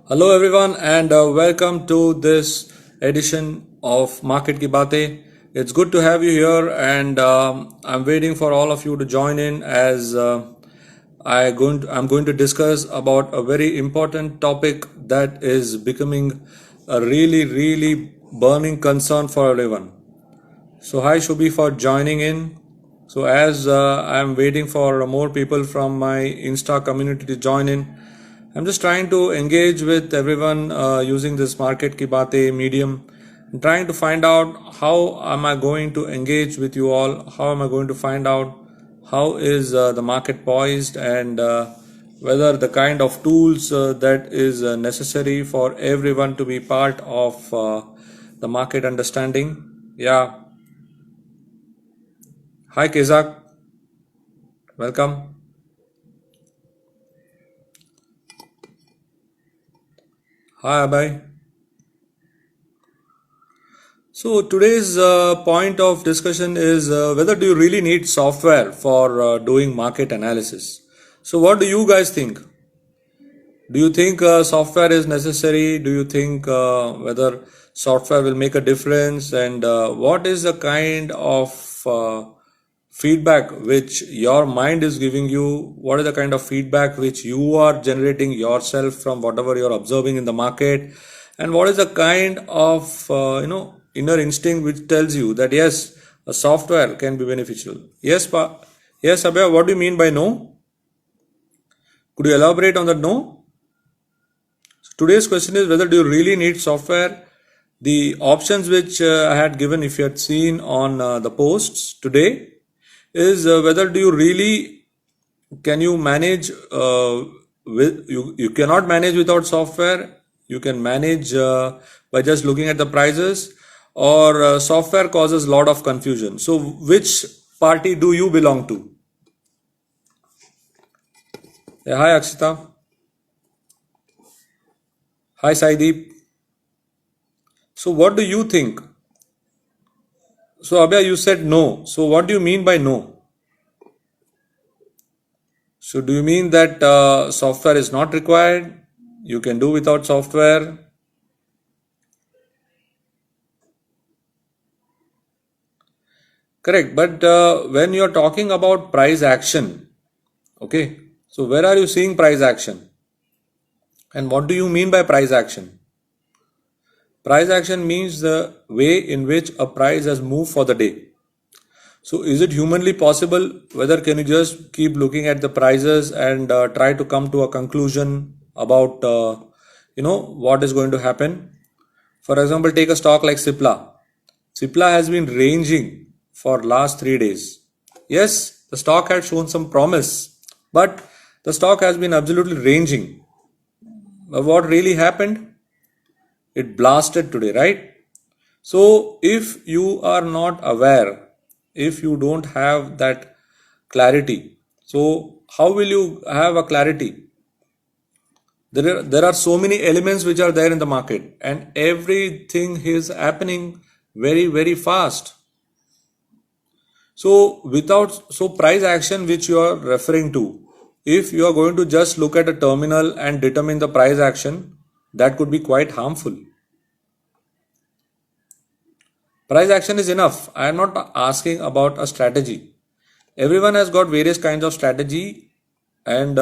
Hello everyone and welcome to this edition of Market Ki Baatein. It's good to have you here and I'm waiting for all of you to join in as I'm going to discuss about a very important topic that is becoming a really burning concern for everyone. So hi Shubhi for joining in. So as I'm waiting for more people from my Insta community to join in, I'm just trying to engage with everyone using this Market Ki Baatein medium, and trying to find out how am I going to engage with you all, how am I going to find out how is the market poised and whether the kind of tools that is necessary for everyone to be part of the market understanding. Yeah, hi Kezak, welcome. Hi Abhay. So today's point of discussion is whether do you really need software for doing market analysis? So what do you guys think? Do you think software is necessary? Do you think whether software will make a difference? And what is the kind of feedback which your mind is giving you? What is the kind of feedback which you are generating yourself from whatever you're observing in the market? And what is the kind of inner instinct which tells you that yes, a software can be beneficial? Yes, Abhay, what do you mean by no? Could you elaborate on that no? Today's question is whether do you really need software? The options which I had given, if you had seen on the posts today, is whether do you really can you manage with you cannot manage without software. You can manage by just looking at the prices, or software causes a lot of confusion. So which party do you belong to? Yeah, hi Akshita. Hi Saideep. So what do you think? So Abhay, you said no. So what do you mean by no? So do you mean that software is not required? You can do without software? Correct. But when you're talking about price action, okay, so where are you seeing price action? And what do you mean by price action? Price action means the way in which a price has moved for the day. So is it humanly possible? Whether can you just keep looking at the prices and try to come to a conclusion about what is going to happen? For example, take a stock like Cipla. Cipla has been ranging for last 3 days. Yes, the stock had shown some promise, but the stock has been absolutely ranging. But what really happened? It blasted today, right? So if you are not aware, if you don't have that clarity, so how will you have a clarity? There are so many elements which are there in the market, and everything is happening very fast. So price action which you are referring to, if you are going to just look at a terminal and determine the price action, that could be quite harmful. Price action is enough. I am not asking about a strategy. Everyone has got various kinds of strategy, and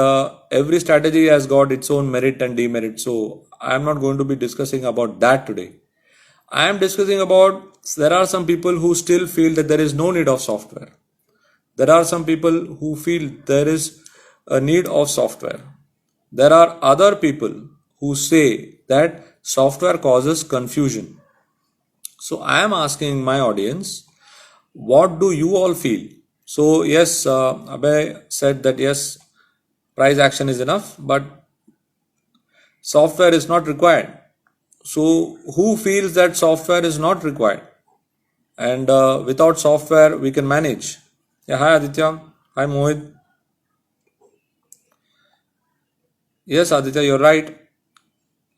every strategy has got its own merit and demerit. So I am not going to be discussing about that today. I am discussing about there are some people who still feel that there is no need of software. There are some people who feel there is a need of software. There are other people who say that software causes confusion. So I am asking my audience, what do you all feel? So yes, Abhay said that yes, price action is enough, but software is not required. So who feels that software is not required? And without software, we can manage. Yeah, hi Aditya. Hi Mohit. Yes, Aditya, you're right.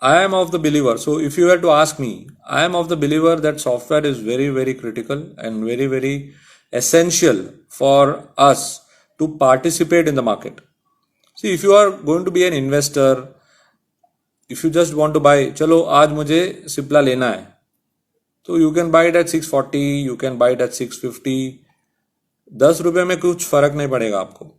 I am of the believer. So if you were to ask me, I am of the believer that software is very critical and very essential for us to participate in the market. See, if you are going to be an investor, if you just want to buy, चलो आज मुझे सिप्ला लेना है, तो you can buy it at 640, you can buy it at 650. 10 रुपए में कुछ फर्क नहीं पड़ेगा आपको.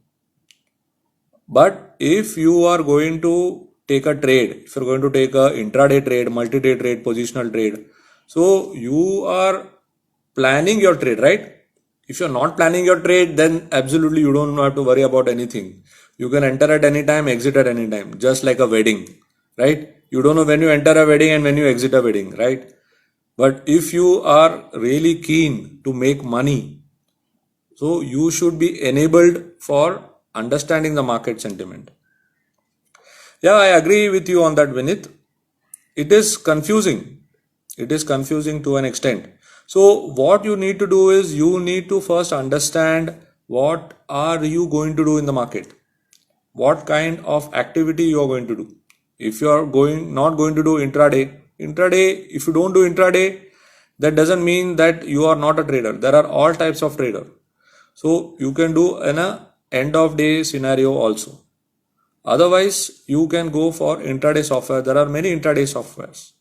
But if you are going to take a trade, if you're going to take a intraday trade, multi-day trade, positional trade, so you are planning your trade, right? If you're not planning your trade, then absolutely you don't have to worry about anything. You can enter at any time, exit at any time, just like a wedding, right? You don't know when you enter a wedding and when you exit a wedding, right? But if you are really keen to make money, so you should be enabled for understanding the market sentiment. Yeah, I agree with you on that, Vinith. It is confusing. It is confusing to an extent. So what you need to do is you need to first understand what are you going to do in the market. What kind of activity you are going to do. If you are not going to do intraday, if you don't do intraday, that doesn't mean that you are not a trader. There are all types of trader. So you can do an end of day scenario also. Otherwise, you can go for intraday software. There are many intraday softwares.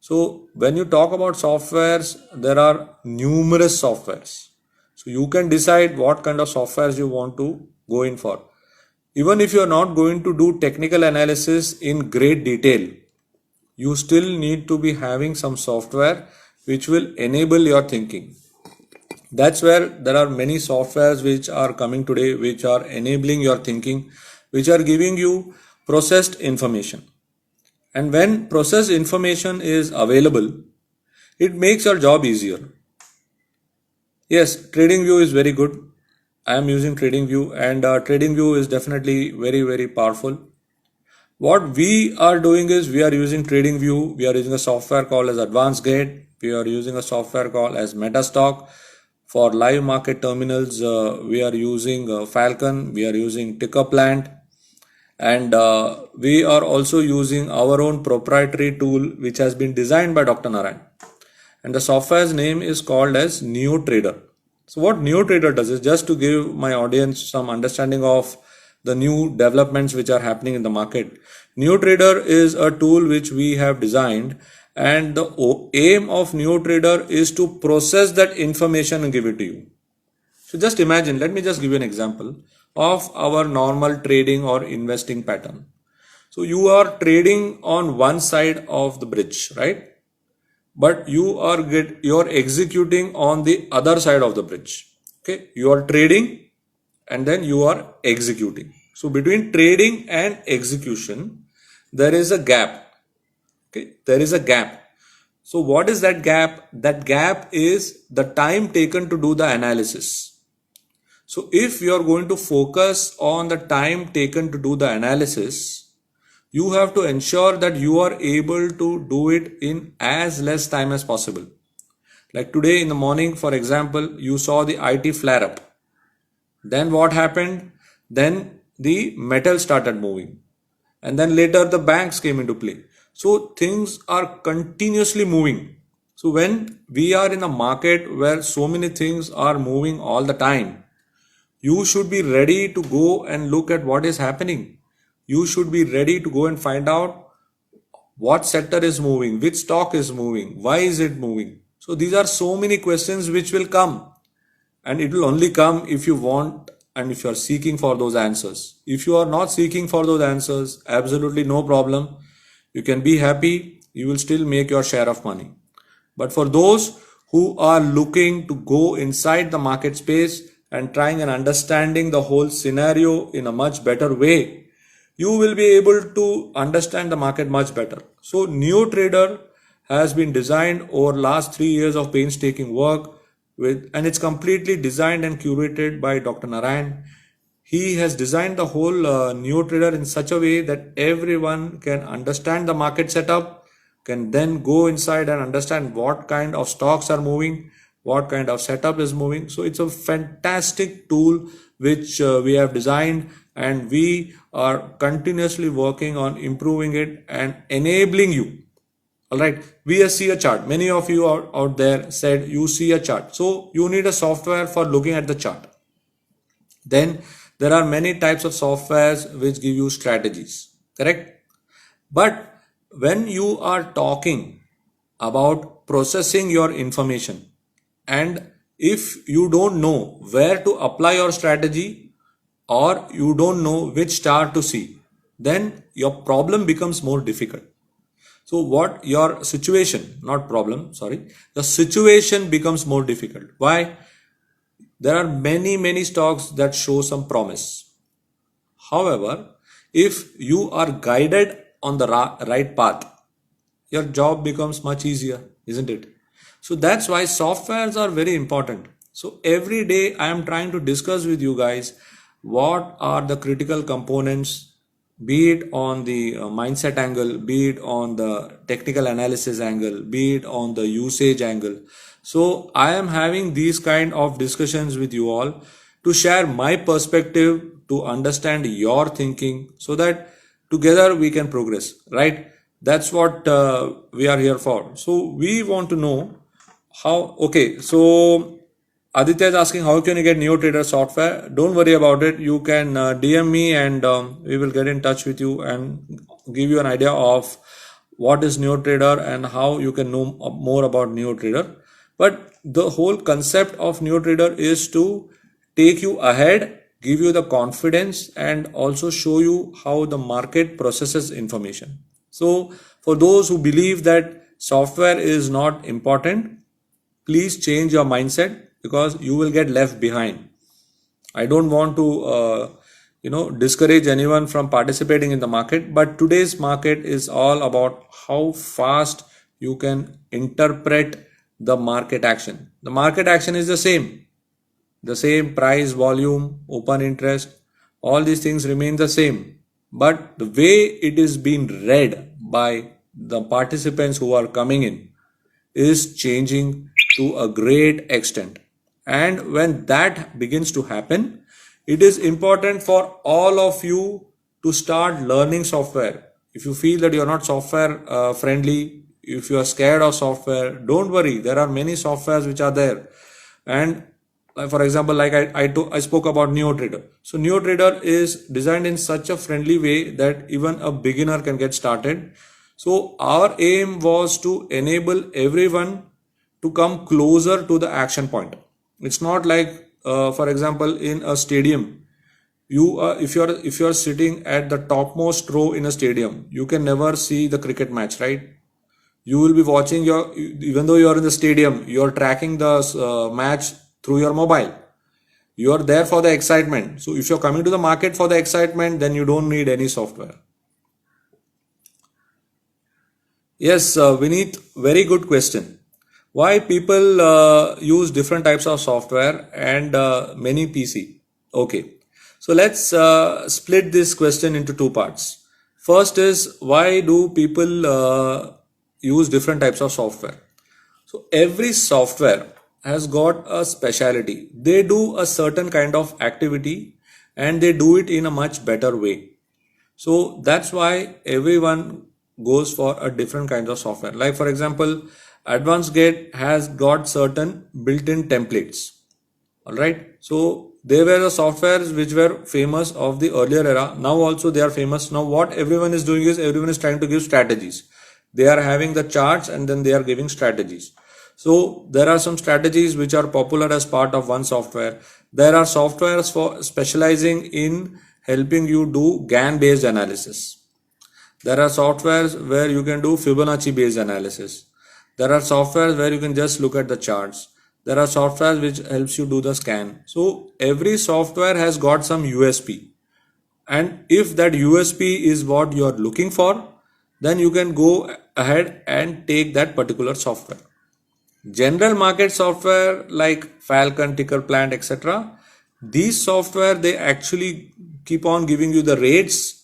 So when you talk about softwares, there are numerous softwares. So you can decide what kind of softwares you want to go in for. Even if you are not going to do technical analysis in great detail, you still need to be having some software which will enable your thinking. That's where there are many softwares which are coming today, which are enabling your thinking, which are giving you processed information. And when processed information is available, it makes your job easier. Yes, TradingView is very good. I am using TradingView, and TradingView is definitely very, very powerful. What we are doing is we are using TradingView. We are using a software called as Advanced Gate. We are using a software called as Metastock. For live market terminals, we are using Falcon, we are using Tickerplant, and we are also using our own proprietary tool which has been designed by Dr. Narayan. And the software's name is called as NeoTrader. So what NeoTrader does is, just to give my audience some understanding of the new developments which are happening in the market. NeoTrader is a tool which we have designed, and the aim of NeoTrader is to process that information and give it to you. So just imagine, let me just give you an example of our normal trading or investing pattern. So you are trading on one side of the bridge, right? But you're executing on the other side of the bridge. Okay, you are trading and then you are executing. So between trading and execution, there is a gap. Okay, there is a gap. So what is that gap? That gap is the time taken to do the analysis. So if you are going to focus on the time taken to do the analysis, you have to ensure that you are able to do it in as less time as possible. Like today in the morning, for example, you saw the IT flare up. Then what happened? Then the metal started moving. And then later the banks came into play. So things are continuously moving. So when we are in a market where so many things are moving all the time, you should be ready to go and look at what is happening. You should be ready to go and find out what sector is moving, which stock is moving, why is it moving. So these are so many questions which will come, and it will only come if you want and if you are seeking for those answers. If you are not seeking for those answers, absolutely no problem. You can be happy, you will still make your share of money. But for those who are looking to go inside the market space and trying and understanding the whole scenario in a much better way, you will be able to understand the market much better. So NeoTrader has been designed over last 3 years of painstaking work and it's completely designed and curated by Dr. Narayan. He has designed the whole NeoTrader in such a way that everyone can understand the market setup, can then go inside and understand what kind of stocks are moving, what kind of setup is moving. So it's a fantastic tool which we have designed, and we are continuously working on improving it and enabling you. All right, we see a chart. Many of you out there said you see a chart. So you need a software for looking at the chart. Then there are many types of softwares which give you strategies, correct? But when you are talking about processing your information, and if you don't know where to apply your strategy, or you don't know which star to see, then your problem becomes more difficult. So what your situation, not problem, sorry, the situation becomes more difficult. Why? There are many stocks that show some promise. However, if you are guided on the right path, your job becomes much easier, isn't it? So that's why softwares are very important. So every day I am trying to discuss with you guys what are the critical components, be it on the mindset angle, be it on the technical analysis angle, be it on the usage angle. So I am having these kind of discussions with you all to share my perspective, to understand your thinking, so that together we can progress, right? That's what we are here for. So we want to know how. Okay, so Aditya is asking how can you get NeoTrader software. Don't worry about it, you can DM me, and we will get in touch with you and give you an idea of what is NeoTrader and how you can know more about NeoTrader. But the whole concept of NeoTrader is to take you ahead, give you the confidence, and also show you how the market processes information. So for those who believe that software is not important, please change your mindset, because you will get left behind. I don't want to discourage anyone from participating in the market, but today's market is all about how fast you can interpret the market action. The market action is the same price, volume, open interest, all these things remain the same. But the way it is being read by the participants who are coming in is changing to a great extent. And when that begins to happen, it is important for all of you to start learning software. If you feel that you're not software friendly, if you are scared of software, don't worry. There are many softwares which are there. And for example, like I spoke about NeoTrader. So NeoTrader is designed in such a friendly way that even a beginner can get started. So our aim was to enable everyone to come closer to the action point. It's not like, for example, in a stadium, if you're sitting at the topmost row in a stadium, you can never see the cricket match, right? You will be watching even though you are in the stadium, you are tracking the match through your mobile. You are there for the excitement. So if you're coming to the market for the excitement, then you don't need any software. Yes, Vineet, very good question. Why people use different types of software and many PC? Okay, so let's split this question into two parts. First is, why do people use different types of software? So every software has got a specialty. They do a certain kind of activity and they do it in a much better way. So that's why everyone goes for a different kind of software. Like for example, AdvancedGate has got certain built-in templates. All right. So there were the softwares which were famous of the earlier era. Now also they are famous. Now what everyone is doing is everyone is trying to give strategies. They are having the charts and then they are giving strategies. So there are some strategies which are popular as part of one software. There are softwares for specializing in helping you do GAN based analysis. There are softwares where you can do Fibonacci based analysis. There are softwares where you can just look at the charts. There are softwares which helps you do the scan. So every software has got some USP. And if that USP is what you are looking for, then you can go ahead and take that particular software. General market software like Falcon, Ticker Plant, etc. These software, they actually keep on giving you the rates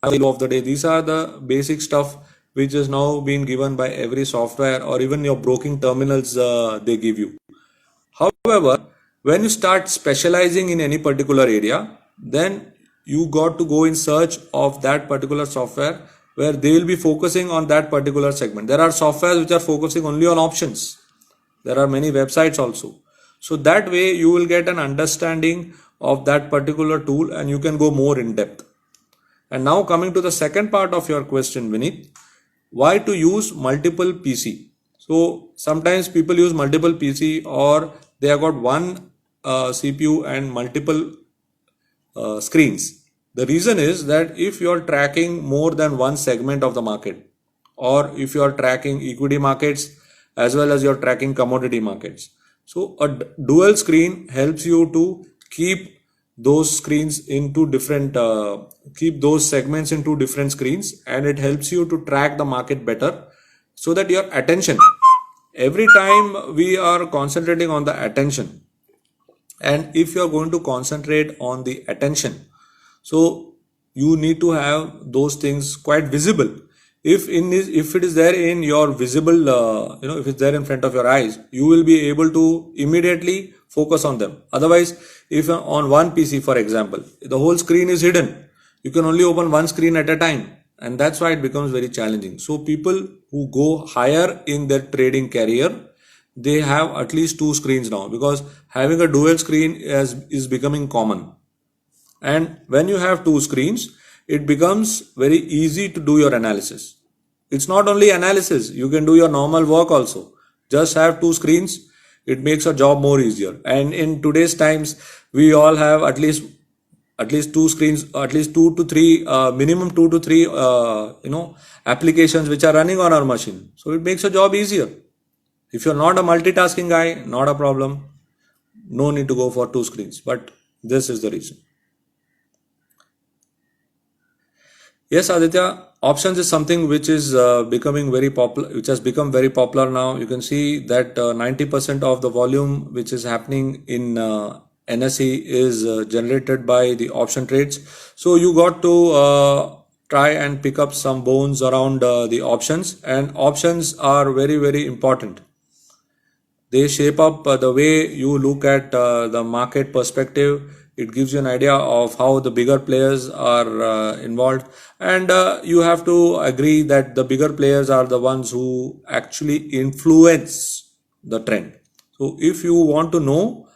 of the day. These are the basic stuff which is now being given by every software, or even your broking terminals they give you. However, when you start specializing in any particular area, then you got to go in search of that particular software where they will be focusing on that particular segment. There are softwares which are focusing only on options. There are many websites also. So that way you will get an understanding of that particular tool and you can go more in depth. And now coming to the second part of your question, Vineet, why to use multiple PC? So sometimes people use multiple PC, or they have got one CPU and multiple screens. The reason is that if you are tracking more than one segment of the market, or if you are tracking equity markets as well as you're tracking commodity markets, so a dual screen helps you to keep those screens into different keep those segments into different screens, and it helps you to track the market better, so that your attention, every time we are concentrating on the attention, and if you are going to concentrate on the attention, so you need to have those things quite visible. If it is there in your visible, if it's there in front of your eyes, you will be able to immediately focus on them. Otherwise, if on one PC, for example, the whole screen is hidden, you can only open one screen at a time, and that's why it becomes very challenging. So people who go higher in their trading career, they have at least two screens now, because having a dual screen is becoming common. And when you have two screens, it becomes very easy to do your analysis. It's not only analysis, you can do your normal work also. Just have two screens, it makes your job more easier. And in today's times, we all have at least two screens, at least minimum two to three applications which are running on our machine. So it makes your job easier. If you're not a multitasking guy, not a problem. No need to go for two screens. But this is the reason. Yes, Aditya, options is something which is becoming very popular, which has become very popular now. You can see that 90% of the volume which is happening in NSE is generated by the option trades. So you got to try and pick up some bones around the options, and options are very, very important. They shape up the way you look at the market perspective. It gives you an idea of how the bigger players are involved, and you have to agree that the bigger players are the ones who actually influence the trend. So if you want to know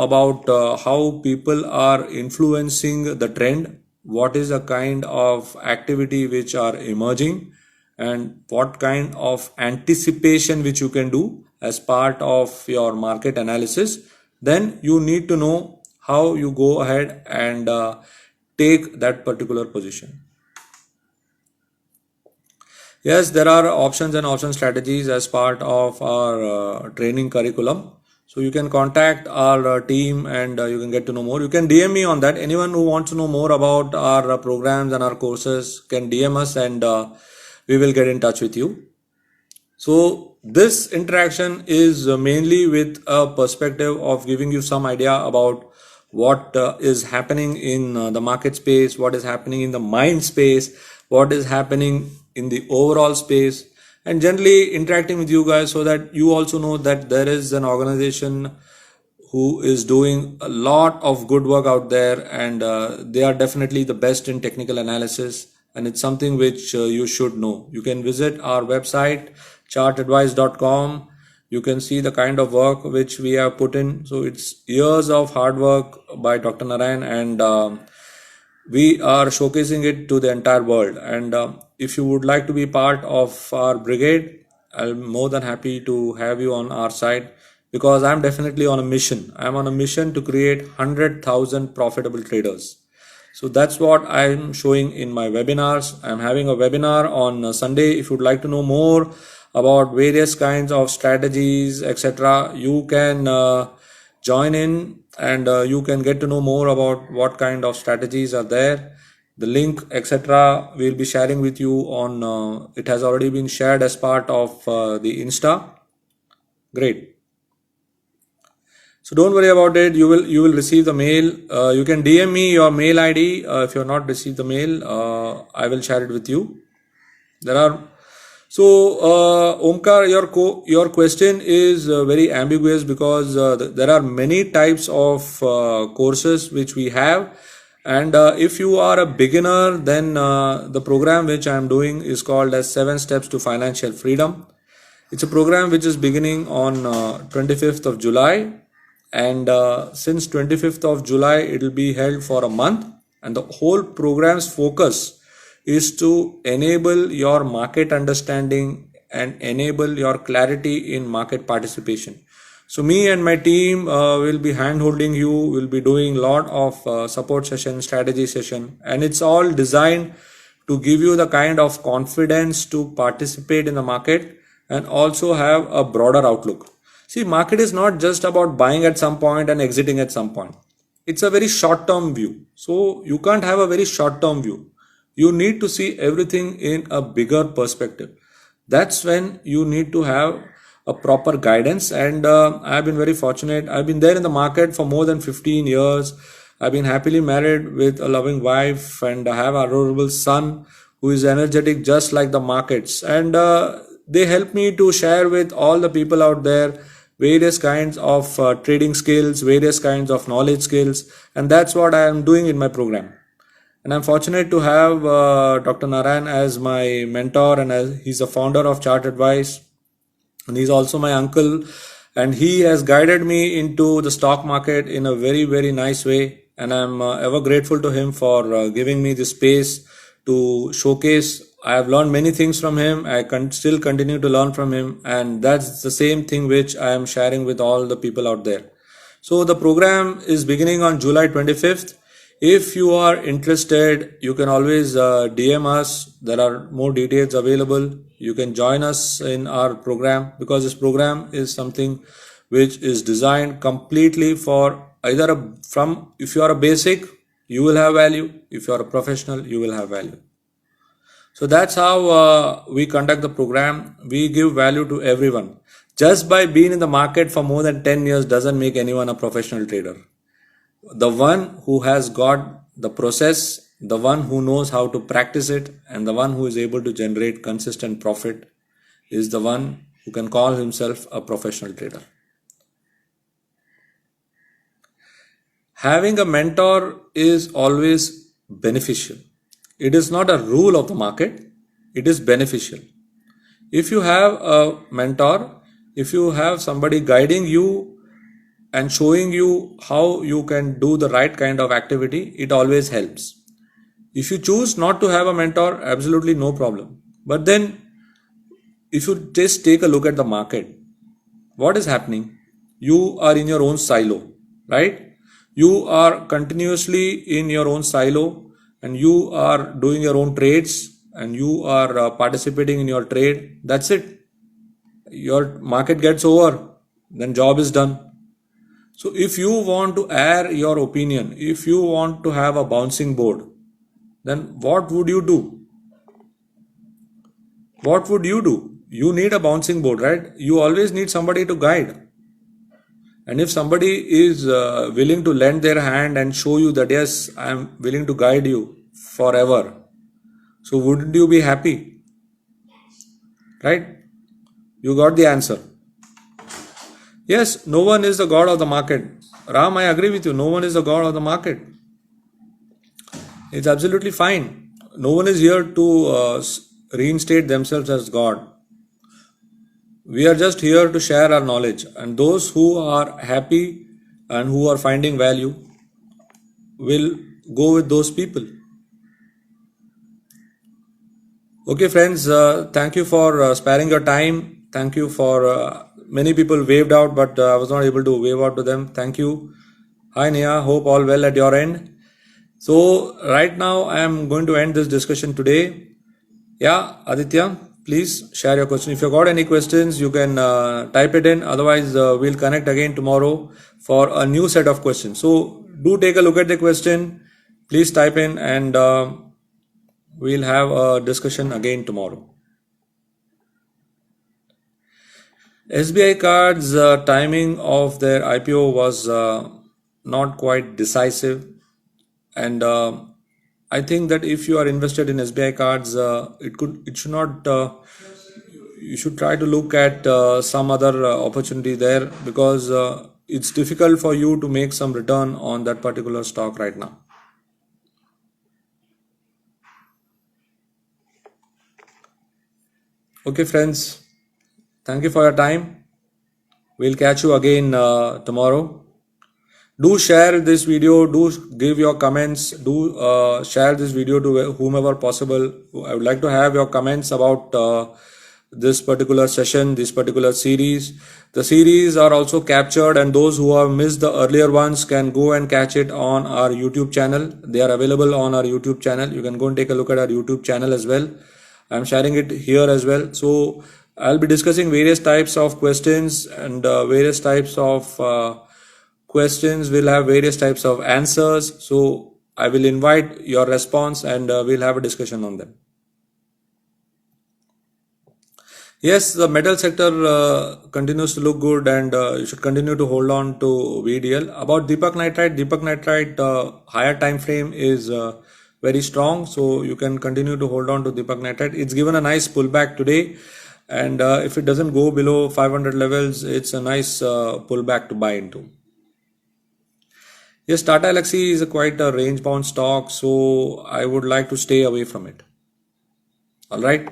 about how people are influencing the trend, what is the kind of activity which are emerging, and what kind of anticipation which you can do as part of your market analysis, then you need to know how you go ahead and take that particular position. Yes, there are options and option strategies as part of our training curriculum. So you can contact our team and you can get to know more. You can DM me on that. Anyone who wants to know more about our programs and our courses can DM us, and we will get in touch with you. So this interaction is mainly with a perspective of giving you some idea about what is happening in the market space, what is happening in the mind space, what is happening in the overall space, and generally interacting with you guys, so that you also know that there is an organization who is doing a lot of good work out there, and they are definitely the best in technical analysis, and it's something which you should know. You can visit our website, chartadvice.com. You can see the kind of work which we have put in. So it's years of hard work by Dr. Narayan, and we are showcasing it to the entire world. And if you would like to be part of our brigade, I'm more than happy to have you on our side, because I'm definitely on a mission. I'm on a mission to create 100,000 profitable traders. So that's what I'm showing in my webinars. I'm having a webinar on Sunday. If you'd like to know more about various kinds of strategies, etc., you can join in, and you can get to know more about what kind of strategies are there. The link, etc., we'll be sharing with you on, it has already been shared as part of the Insta. Great. So don't worry about it. You will receive the mail. You can DM me your mail ID if you have not received the mail. I will share it with you. Omkar, your question is very ambiguous, because there are many types of courses which we have, and if you are a beginner, then the program which I am doing is called as 7 Steps to Financial Freedom. It's a program which is beginning on 25th of July, and since 25th of July it will be held for a month. And the whole program's focus is to enable your market understanding and enable your clarity in market participation. So me and my team will be hand holding you, will be doing a lot of support session, strategy session, and it's all designed to give you the kind of confidence to participate in the market and also have a broader outlook. See, market is not just about buying at some point and exiting at some point. It's a very short term view. So you can't have a very short term view. You need to see everything in a bigger perspective. That's when you need to have a proper guidance. And I've been very fortunate. I've been there in the market for more than 15 years. I've been happily married with a loving wife, and I have a adorable son who is energetic just like the markets. And they help me to share with all the people out there various kinds of trading skills, various kinds of knowledge skills, and that's what I am doing in my program. And I'm fortunate to have Dr. Narayan as my mentor, and as he's the founder of Chart Advice, and he's also my uncle, and he has guided me into the stock market in a very, very nice way. And I'm ever grateful to him for giving me the space to showcase. I have learned many things from him. I can still continue to learn from him, and that's the same thing which I am sharing with all the people out there. So the program is beginning on July 25th. If you are interested, you can always DM us. There are more details available. You can join us in our program, because this program is something which is designed completely for either if you are a basic, you will have value. If you are a professional, you will have value. So that's how we conduct the program. We give value to everyone. Just by being in the market for more than 10 years doesn't make anyone a professional trader. The one who has got the process, the one who knows how to practice it, and the one who is able to generate consistent profit is the one who can call himself a professional trader. Having a mentor is always beneficial. It is not a rule of the market, it is beneficial. If you have a mentor, if you have somebody guiding you and showing you how you can do the right kind of activity, it always helps. If you choose not to have a mentor, absolutely no problem. But then, if you just take a look at the market, what is happening? You are in your own silo, right? You are continuously in your own silo, and you are doing your own trades, and you are participating in your trade. That's it. Your market gets over, then job is done. So if you want to air your opinion, if you want to have a bouncing board, then what would you do? What would you do? You need a bouncing board, right? You always need somebody to guide. And if somebody is willing to lend their hand and show you that, yes, I am willing to guide you forever, so wouldn't you be happy? Right? You got the answer. Yes, no one is the god of the market. Ram, I agree with you. No one is the god of the market. It's absolutely fine. No one is here to reinstate themselves as God. We are just here to share our knowledge, and those who are happy and who are finding value will go with those people. Okay, friends, thank you for sparing your time. Thank you for many people waved out, but I was not able to wave out to them. Thank you. Hi, Nia. Hope all well at your end. So, right now, I am going to end this discussion today. Yeah, Aditya, please share your question. If you got any questions, you can type it in. Otherwise, we'll connect again tomorrow for a new set of questions. So, do take a look at the question. Please type in, and we'll have a discussion again tomorrow. SBI Card's timing of their IPO was not quite decisive, and I think that if you are invested in SBI Cards, it should not. You should try to look at some other opportunity there, because it's difficult for you to make some return on that particular stock right now. Okay, friends, thank you for your time. We'll catch you again tomorrow. Do share this video, do give your comments, do share this video to whomever possible. I would like to have your comments about this particular session, this particular series. The series are also captured, and those who have missed the earlier ones can go and catch it on our YouTube channel. They are available on our YouTube channel. You can go and take a look at our YouTube channel as well. I'm sharing it here as well. So I'll be discussing various types of questions, and various types of questions will have various types of answers. So I will invite your response, and we'll have a discussion on them. Yes, the metal sector continues to look good, and you should continue to hold on to VDL. About Deepak Nitrite higher time frame is very strong, so you can continue to hold on to Deepak Nitrite. It's given a nice pullback today, and if it doesn't go below 500 levels, it's a nice pullback to buy into. Yes, Tata Elxsi is quite a range bound stock, so I would like to stay away from it. All right.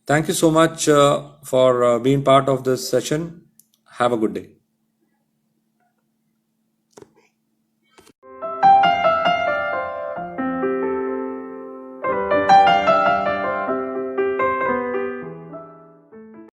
Thank you so much for being part of this session. Have a good day.